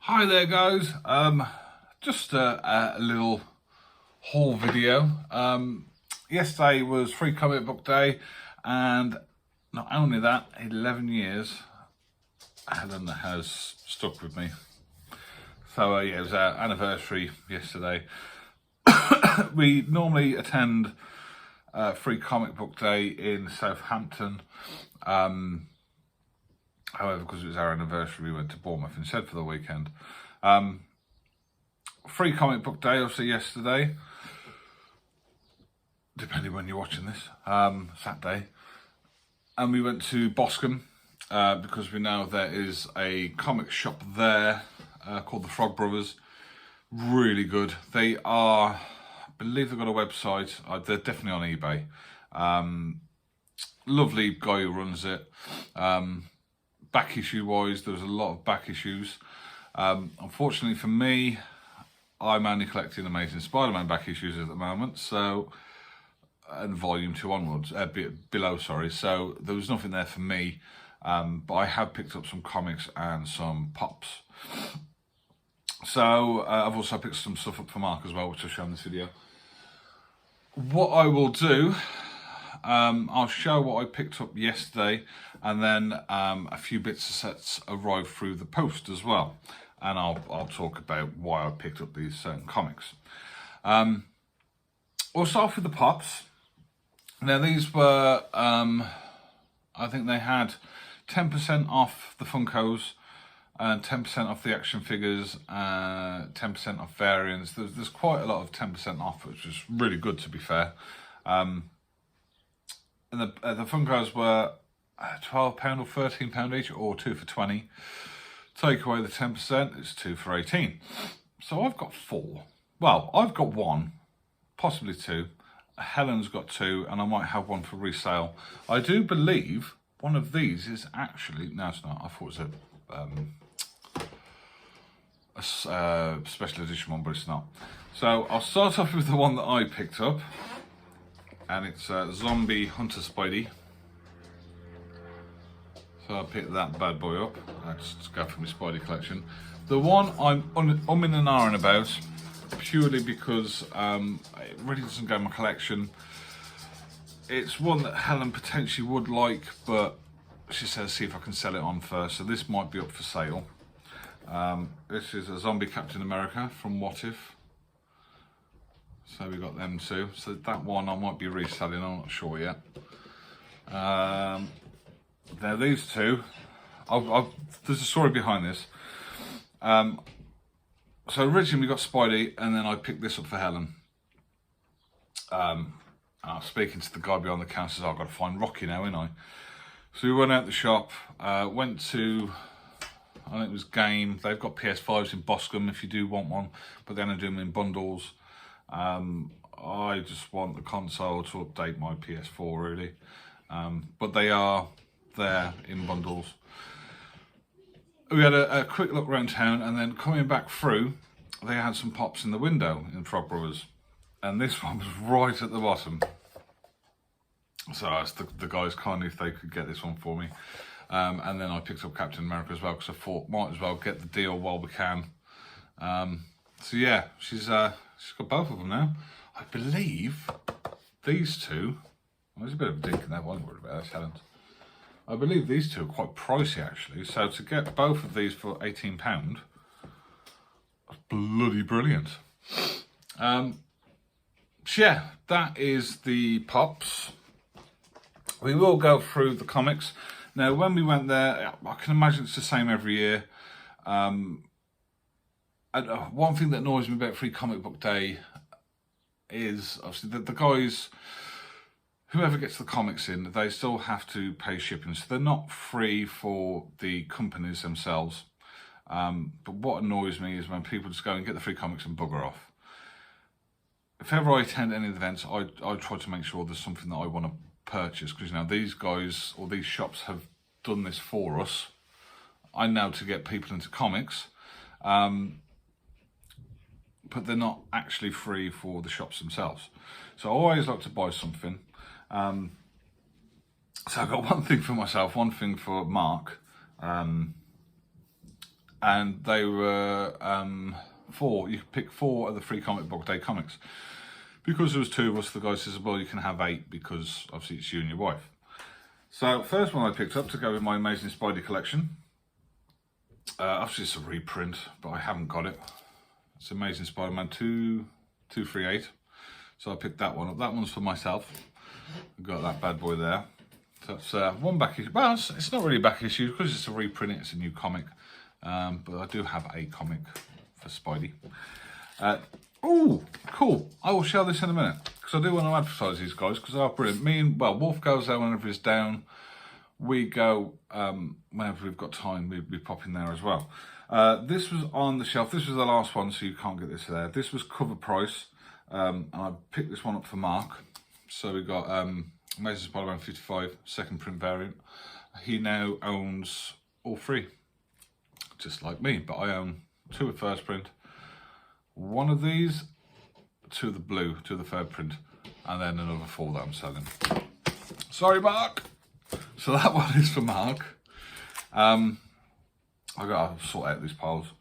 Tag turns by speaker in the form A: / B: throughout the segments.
A: Hi there guys, just a little haul video. Yesterday was Free Comic Book Day, and not only that, 11 years Helen has stuck with me. So yeah, it was our anniversary yesterday. We normally attend Free Comic Book Day in Southampton. However, because it was our anniversary, we went to Bournemouth instead for the weekend. Free Comic Book Day, obviously, yesterday, depending when you're watching this, Saturday. And we went to Boscombe, because we know there is a comic shop there called the Frog Brothers. Really good. They are, I believe they've got a website. They're definitely on eBay. Lovely guy who runs it. Back issue wise, there was a lot of back issues. Unfortunately for me, I'm only collecting Amazing Spider-Man back issues at the moment, so, and volume 2 onwards, below, sorry, so there was nothing there for me, but I have picked up some comics and some pops. So I've also picked some stuff up for Mark as well, which I'll show in this video. What I will do, I'll show what I picked up yesterday, and then a few bits of sets arrived through the post as well, and I'll talk about why I picked up these certain comics. We'll start off with the pops. Now these were, I think they had 10% off the Funkos, and 10% off the action figures, 10% off variants. There's quite a lot of 10% off, which is really good, to be fair. And the Funkos were £12 or £13 each, or 2 for 20. Take away the 10%, it's 2 for 18. So I've got 4. Well, I've got 1, possibly 2. Helen's got 2, and I might have 1 for resale. I do believe one of these is actually, no it's not, I thought it was a special edition one, but it's not. So I'll start off with the one that I picked up, and it's Zombie Hunter Spidey. So I picked that bad boy up. I just go for my Spidey collection. The one I'm in and ahhing about, purely because it really doesn't go in my collection. It's one that Helen potentially would like, but she says see if I can sell it on first. So this might be up for sale. This is a Zombie Captain America from What If. So we got them two. So that one I might be reselling, I'm not sure yet. Now these two, there's a story behind this. So originally we got Spidey, and then I picked this up for Helen. I was speaking to the guy behind the counter, says, I've got to find Rocky now, ain't I? So we went out the shop, went to, I think it was Game. They've got PS5s in Boscombe if you do want one, but then I do them in bundles. I just want the console to update my PS4 really, but they are there in bundles. We had a quick look around town, and then coming back through, they had some pops in the window in Frog Brothers, and this one was right at the bottom. So I asked the guys kindly if they could get this one for me, and then I picked up Captain America as well, because I thought might as well get the deal while we can. So yeah, she's got both of them now. I believe these two, well, there's a bit of a dink in there, I wasn't worried about that, Helen's. I believe these two are quite pricey actually, so to get both of these for £18, that's bloody brilliant. So yeah, that is the pops. We will go through the comics. Now when we went there, I can imagine it's the same every year. And one thing that annoys me about Free Comic Book Day is obviously the guys, whoever gets the comics in, they still have to pay shipping, so they're not free for the companies themselves. But what annoys me is when people just go and get the free comics and bugger off. If ever I attend any events, I try to make sure there's something that I want to purchase, because you know these guys or these shops have done this for us. I know to get people into comics, but they're not actually free for the shops themselves. So I always like to buy something. So I got one thing for myself, one thing for Mark, and they were you could pick 4 of the free comic book day comics. Because there was 2 of us, the guy says, well, you can have 8 because obviously it's you and your wife. So first one I picked up to go with my Amazing Spidey collection. Obviously it's a reprint, but I haven't got it. It's Amazing Spider-Man 238. So I picked that one up. That one's for myself. I've got that bad boy there. So that's one back issue. Well, it's not really a back issue because it's a reprint, it's a new comic. But I do have a comic for Spidey. Oh, cool. I will show this in a minute because I do want to advertise these guys because they are brilliant. Wolf goes there whenever he's down. We go whenever we've got time, we pop in there as well. This was on the shelf. This was the last one, so you can't get this there. This was cover price, and I picked this one up for Mark. So we got Amazing Spider-Man 55, second print variant. He now owns all 3, just like me, but I own 2 of first print, 1 of these, 2 of the blue, 2 of the third print, and then another 4 that I'm selling. Sorry, Mark. So that one is for Mark. I've got to sort out these piles.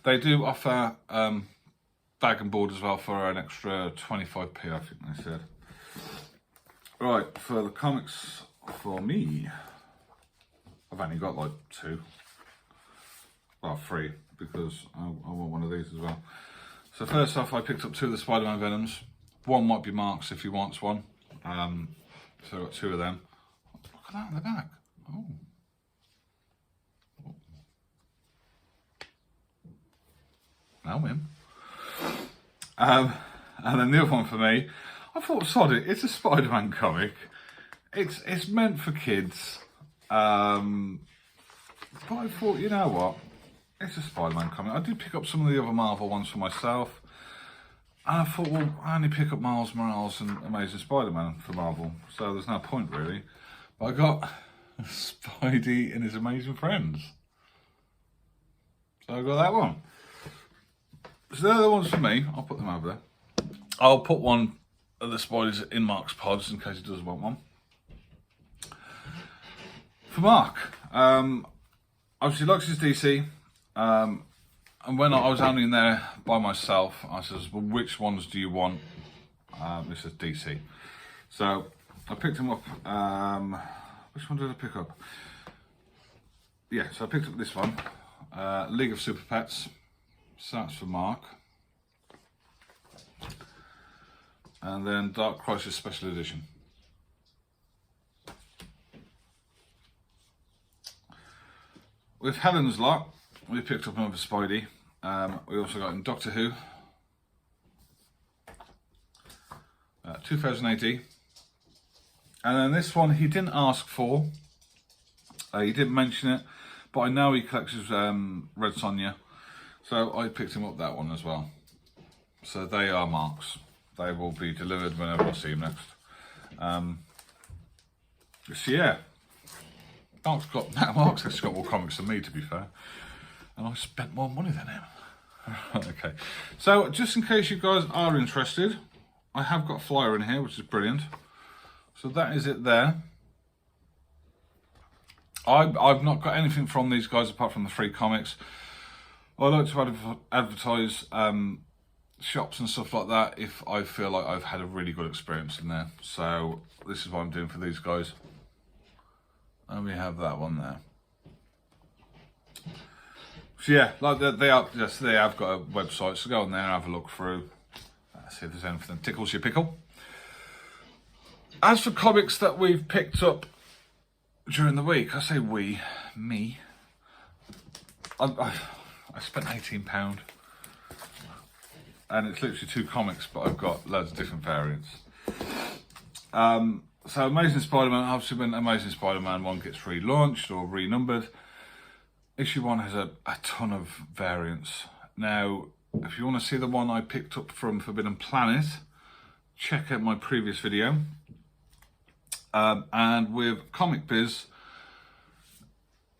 A: They do offer bag and board as well for an extra 25p, I think they said. Right, for the comics for me, I've only got like 2. Well, 3, because I want one of these as well. So first off, I picked up 2 of the Spider-Man Venoms. One might be Mark's if he wants one. So I've got 2 of them. Look at that in the back. Oh. Now him. And then the other one for me, I thought, sod it, it's a Spider-Man comic. It's meant for kids. But I thought, you know what? It's a Spider-Man comic. I did pick up some of the other Marvel ones for myself. And I thought, well, I only pick up Miles Morales and Amazing Spider-Man for Marvel. So there's no point, really. But I got Spidey and his amazing friends. So I got that one. So they're the ones for me. I'll put them over there. I'll put one of the Spideys in Mark's pods in case he does want one. For Mark, obviously likes his DC. And when I was only in there by myself, I says, well, which ones do you want? This is DC. So I picked him up. Which one did I pick up? Yeah, so I picked up this one. League of Super Pets. So that's for Mark. And then Dark Crisis Special Edition. With Helen's lot, we picked up another Spidey. We also got in Doctor Who. 2000 AD. And then this one he didn't ask for. He didn't mention it. But I know he collects his Red Sonja. So I picked him up that one as well. So they are Mark's. They will be delivered whenever I see him next. So yeah. Mark's actually got more comics than me, to be fair. And I spent more money than him. Okay. So just in case you guys are interested, I have got a flyer in here, which is brilliant. So that is it there. I've not got anything from these guys apart from the free comics. I like to advertise shops and stuff like that if I feel like I've had a really good experience in there. So this is what I'm doing for these guys. And we have that one there. So yeah, like they have got a website, so go on there and have a look through. See if there's anything that tickles your pickle. As for comics that we've picked up during the week, I say we, me. I spent £18, and it's literally 2 comics, but I've got loads of different variants. So Amazing Spider-Man, obviously when Amazing Spider-Man 1 gets relaunched or renumbered, issue 1 has a ton of variants. Now, if you want to see the one I picked up from Forbidden Planet, check out my previous video. And with Comic Biz,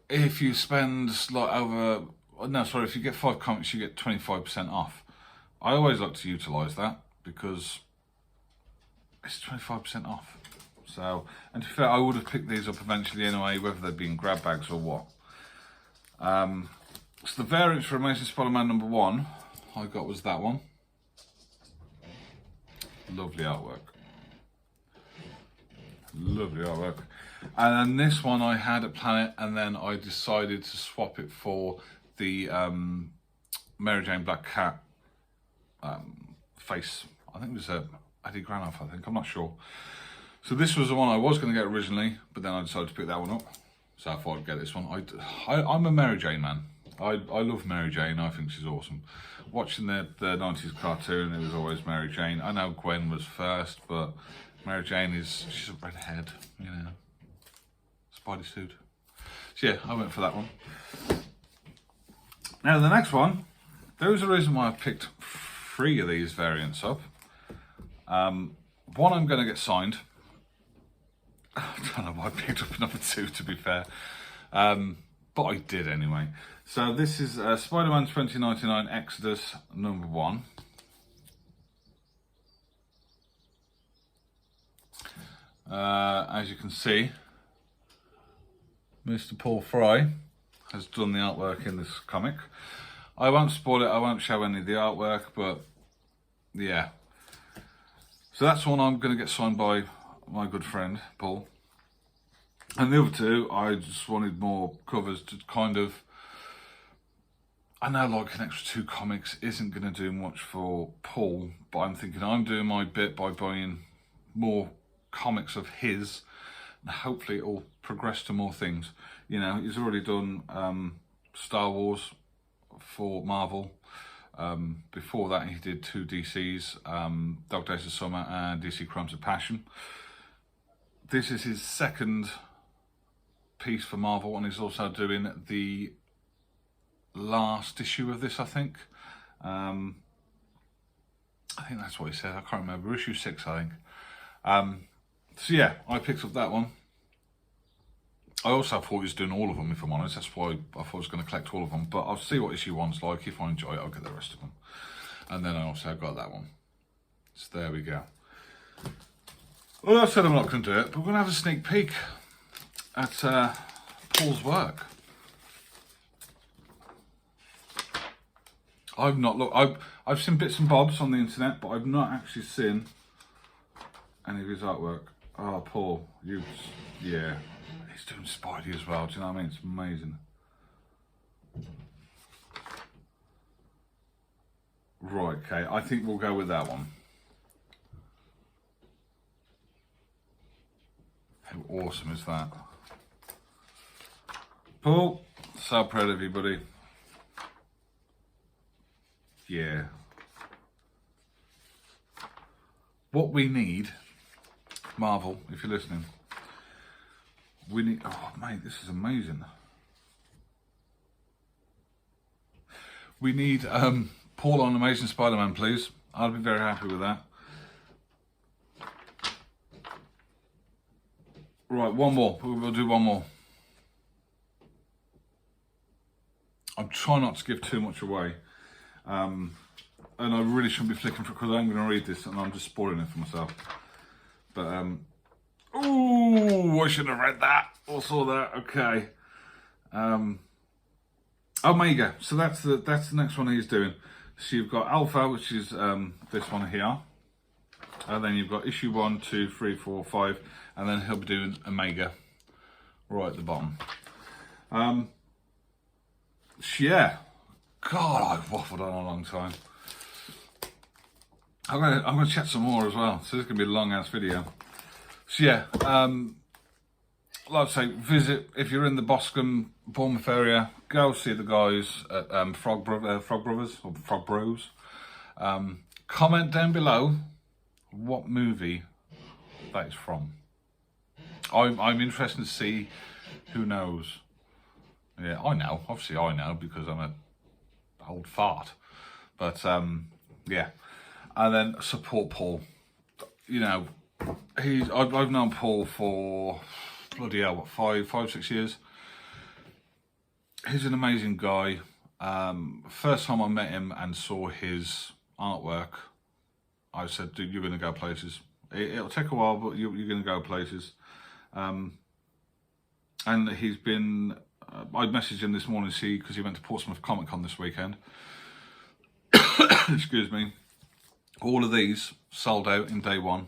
A: if you spend if you get 5 comics, you get 25% off. I always like to utilise that because it's 25% off. So, and to be fair, I would have picked these up eventually anyway, whether they'd be in grab bags or what. So the variant for Amazing Spider-Man #1 I got was that one. Lovely artwork. Lovely artwork. And then this one I had at Planet, and then I decided to swap it for the Mary Jane Black Cat face. I think it was Eddie Granoff, I think, I'm not sure. So this was the one I was going to get originally, but then I decided to pick that one up. So I thought I'd get this one. I'm a Mary Jane man. I love Mary Jane, I think she's awesome. Watching the 90s cartoon, it was always Mary Jane. I know Gwen was first, but Mary Jane she's a redhead, you know. Spidey suit. So yeah, I went for that one. Now the next one, there was a reason why I picked 3 of these variants up. One I'm going to get signed. I don't know why I picked up number 2, to be fair. But I did anyway. So this is Spider-Man 2099 Exodus #1. As you can see, Mr. Paul Fry has done the artwork in this comic. I won't spoil it, I won't show any of the artwork, but yeah. So that's one I'm going to get signed by my good friend, Paul. And the other 2, I just wanted more covers to kind of... I know like an extra 2 comics isn't going to do much for Paul, but I'm thinking I'm doing my bit by buying more comics of his, and hopefully it'll progress to more things. You know, he's already done Star Wars for Marvel. Before that he did 2 DCs, Dog Days of Summer and DC Crimes of Passion. This is his second piece for Marvel, and he's also doing the last issue of this, I think. I think that's what he said, I can't remember, issue 6 I think. So yeah, I picked up that one. I also thought he was doing all of them, if I'm honest. That's why I thought I was going to collect all of them. But I'll see what issue 1's like. If I enjoy it, I'll get the rest of them. And then I also got that one. So there we go. Well, I said I'm not going to do it, but we're going to have a sneak peek at Paul's work. I've not looked. I've seen bits and bobs on the internet, but I've not actually seen any of his artwork. Oh, Paul, yeah. He's doing Spidey as well, do you know what I mean? It's amazing. Right, okay, I think we'll go with that one. How awesome is that? Paul, so proud of you, buddy. Yeah. What we need, Marvel, if you're listening, we need, oh mate, this is amazing. We need Paul on Amazing Spider-Man, please. I'll be very happy with that. Right, one more. We'll do one more. I'm trying not to give too much away. And I really shouldn't be flicking for it because I'm going to read this and I'm just spoiling it for myself. But, ooh, I shouldn't have read that or saw that. Okay. Omega. So that's the next one he's doing. So you've got Alpha, which is this one here. And then you've got issue 1, 2, 3, 4, 5. And then he'll be doing Omega right at the bottom. Yeah. God, I've waffled on a long time. I'm gonna chat some more as well. So this is gonna be a long ass video. So yeah, like I say, visit if you're in the Boscombe, Bournemouth area. Go see the guys at Frog Brothers or Frog Bros. Comment down below what movie that is from. I'm interested to see who knows. Yeah, I know. Obviously, I know because I'm a old fart. But yeah, and then support Paul. You know, I've known Paul for bloody hell, what, 5, 6 years. He's an amazing guy. First time I met him and saw his artwork, I said, dude, you're going to go places. It'll take a while, but you're going to go places. And he's been I messaged him this morning to see, because he went to Portsmouth Comic Con this weekend. Excuse me. All of these sold out in day one.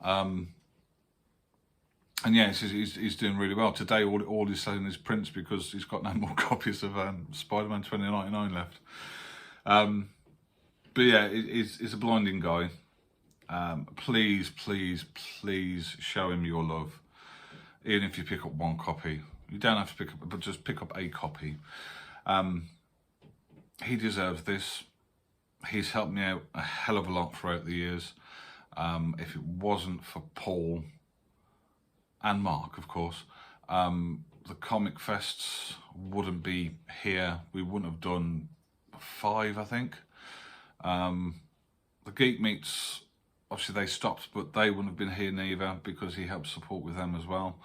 A: And yeah, he's doing really well. Today, all he's selling is prints because he's got no more copies of Spider-Man 2099 left. But yeah, he's a blinding guy. Please, please, please show him your love. Even if you pick up one copy. You don't have to pick up, but just pick up a copy. He deserves this. He's helped me out a hell of a lot throughout the years. If it wasn't for Paul and Mark, of course, the comic fests wouldn't be here. We wouldn't have done 5, I think. The Geek Meets, obviously they stopped, but they wouldn't have been here neither, because he helps support with them as well.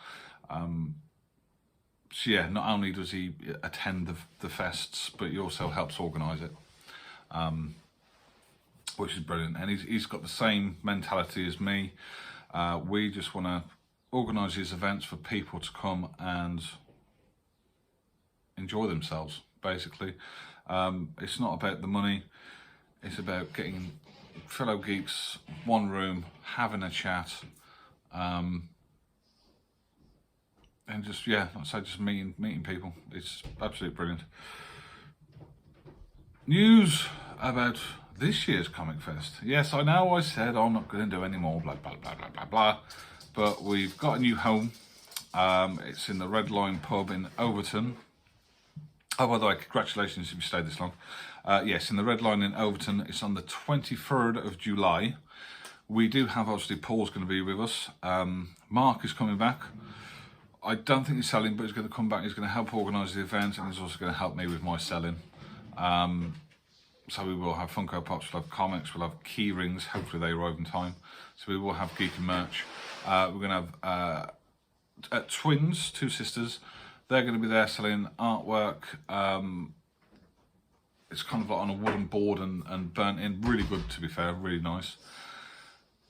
A: So yeah, not only does he attend the fests, but he also helps organise it, which is brilliant. And he's got the same mentality as me. We just want to organise these events for people to come and enjoy themselves, basically. It's not about the money. It's about getting fellow geeks, one room, having a chat, and just, yeah, like I say, just meeting people. It's absolutely brilliant. News about this year's Comic Fest. Yes, I know I said I'm not going to do any more, blah, blah, blah, blah, blah, blah. But we've got a new home. It's in the Red Line pub in Overton. Oh, by the way, congratulations if you stayed this long. Yes, in the Red Line in Overton. It's on the 23rd of July. We do have, obviously, Paul's going to be with us. Mark is coming back. I don't think he's selling, but he's going to come back. He's going to help organise the event, and he's also going to help me with my selling. So we will have Funko Pops, we'll have comics, we'll have key rings. Hopefully they arrive in time. So we will have geeky merch. We're going to have twins, 2 sisters. They're going to be there selling artwork. It's kind of like on a wooden board and burnt in. Really good, to be fair, really nice.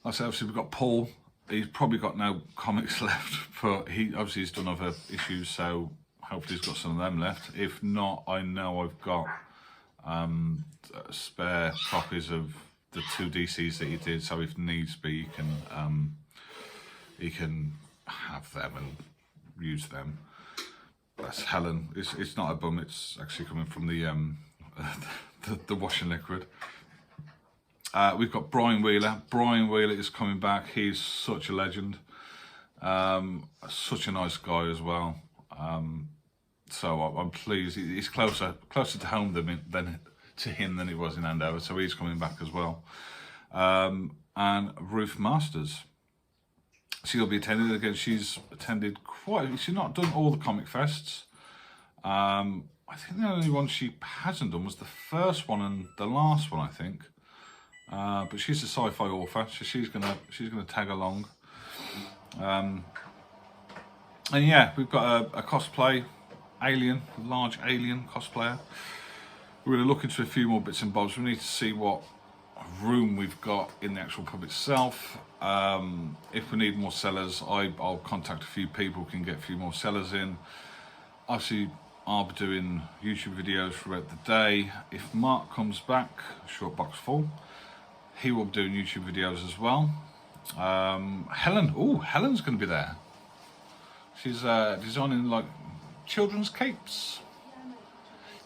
A: Like I said, obviously we've got Paul. He's probably got no comics left, but he's done other issues, so hopefully he's got some of them left. If not, I know I've got spare copies of the 2 DCs that he did, so if needs be, he can have them and use them. That's Helen. It's not a bum. It's actually coming from the the washing liquid. We've got Brian Wheeler. Brian Wheeler is coming back. He's such a legend. Such a nice guy as well. So I'm pleased. He's closer to home than to him than it was in Andover. So he's coming back as well. And Ruth Masters. She'll be attending again. She's attended she's not done all the comic fests. I think the only one she hasn't done was the first one and the last one, I think. But she's a sci-fi author, so she's gonna tag along. And yeah, we've got a cosplay alien, large alien cosplayer. We're going to look into a few more bits and bobs. We need to see what room we've got in the actual pub itself. If we need more sellers, I'll contact a few people who can get a few more sellers in. Obviously, I'll be doing YouTube videos throughout the day. If Mark comes back, short box full, he will be doing YouTube videos as well. Helen's going to be there. She's designing like children's capes.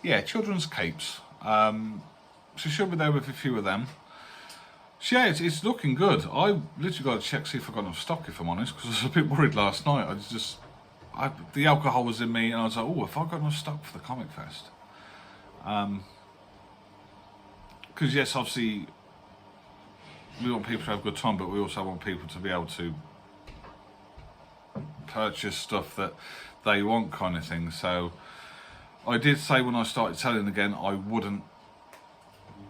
A: Yeah, children's capes. So she'll be there with a few of them. So yeah, it's looking good. I literally got to check, see if I've got enough stock, if I'm honest, because I was a bit worried last night. The alcohol was in me, and I was like, oh, have I got enough stock for the Comic Fest? Because yes, obviously, we want people to have a good time, but we also want people to be able to purchase stuff that they want, kind of thing. So I did say when I started selling again,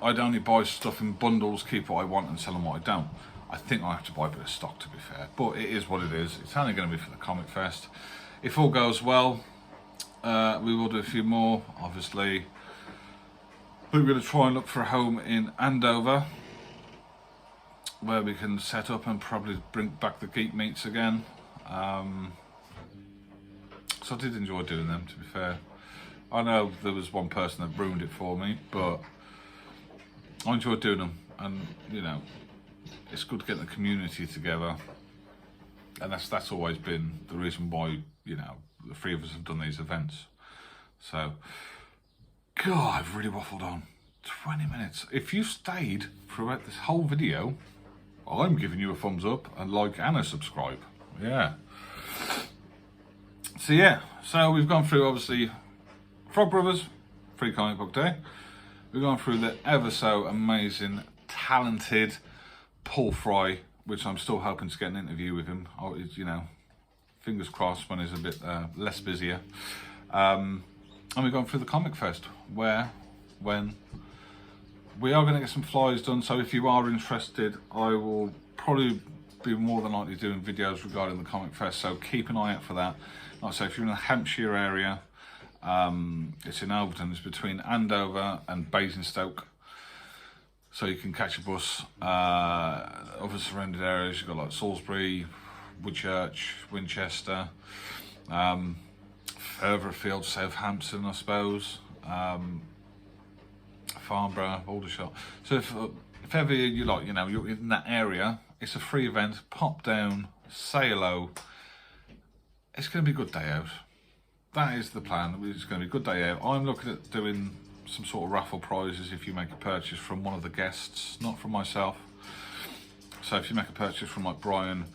A: I'd only buy stuff in bundles, keep what I want and sell them what I don't. I think I have to buy a bit of stock, to be fair, but it is what it is. It's only going to be for the Comic Fest. If all goes well, we will do a few more, obviously. We're going to try and look for a home in Andover, where we can set up and probably bring back the Geek Meets again. So I did enjoy doing them, to be fair. I know there was one person that ruined it for me, but I enjoyed doing them. And, you know, it's good to get the community together. And that's always been the reason why, you know, the three of us have done these events. So, God, I've really waffled on. 20 minutes. If you stayed throughout this whole video, I'm giving you a thumbs up, a like and a subscribe. Yeah. So yeah, so we've gone through obviously Frog Brothers, Free Comic Book Day. We've gone through the ever so amazing, talented Paul Fry, which I'm still hoping to get an interview with him. You know, fingers crossed when he's a bit less busier. And we've gone through the Comic Fest, when we are going to get some flyers done. So if you are interested, I will probably be more than likely doing videos regarding the Comic Fest. So keep an eye out for that. Like I say, if you're in the Hampshire area, it's in Overton. It's between Andover and Basingstoke. So you can catch a bus. Other surrounded areas, you've got like Salisbury, Woodchurch, Winchester, further afield, Southampton, I suppose. Farnborough, Aldershot. So if ever you like, you know, you're in that area, it's a free event. Pop down, say hello. It's going to be a good day out. That is the plan. It's going to be a good day out. I'm looking at doing some sort of raffle prizes if you make a purchase from one of the guests, not from myself. So if you make a purchase from like Brian,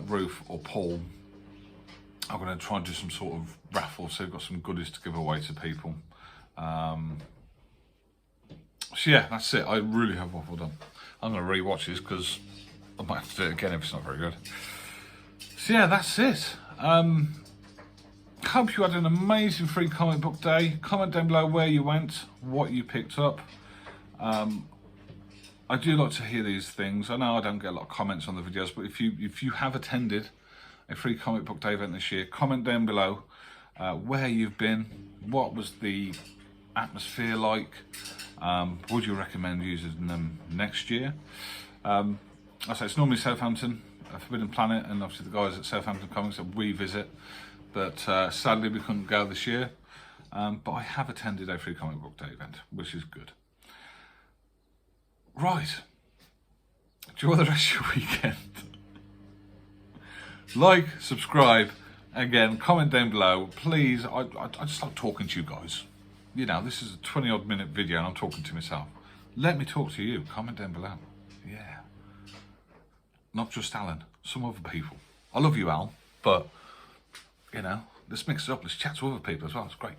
A: Ruth or Paul, I'm going to try and do some sort of raffle so we've got some goodies to give away to people. So yeah, that's it. I really have waffled on. I'm going to re-watch this because I might have to do it again if it's not very good. So yeah, that's it. Hope you had an amazing Free Comic Book Day. Comment down below where you went, what you picked up. I do like to hear these things. I know I don't get a lot of comments on the videos, but if you have attended a Free Comic Book Day event this year, comment down below where you've been, what was the atmosphere like, would you recommend using them next year? I say it's normally Southampton, Forbidden Planet, and obviously the guys at Southampton Comics that we visit, but sadly we couldn't go this year, but I have attended a Free Comic Book Day event, which is good. Right, enjoy the rest of your weekend. Like, subscribe, again, comment down below, please. I just like talking to you guys. You know, this is a 20-odd minute video and I'm talking to myself. Let me talk to you, comment down below. Yeah. Not just Alan, some other people. I love you, Al, but, you know, let's mix it up, let's chat to other people as well, it's great.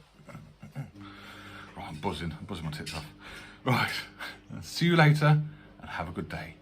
A: Right, I'm buzzing my tits off. Right, see you later and have a good day.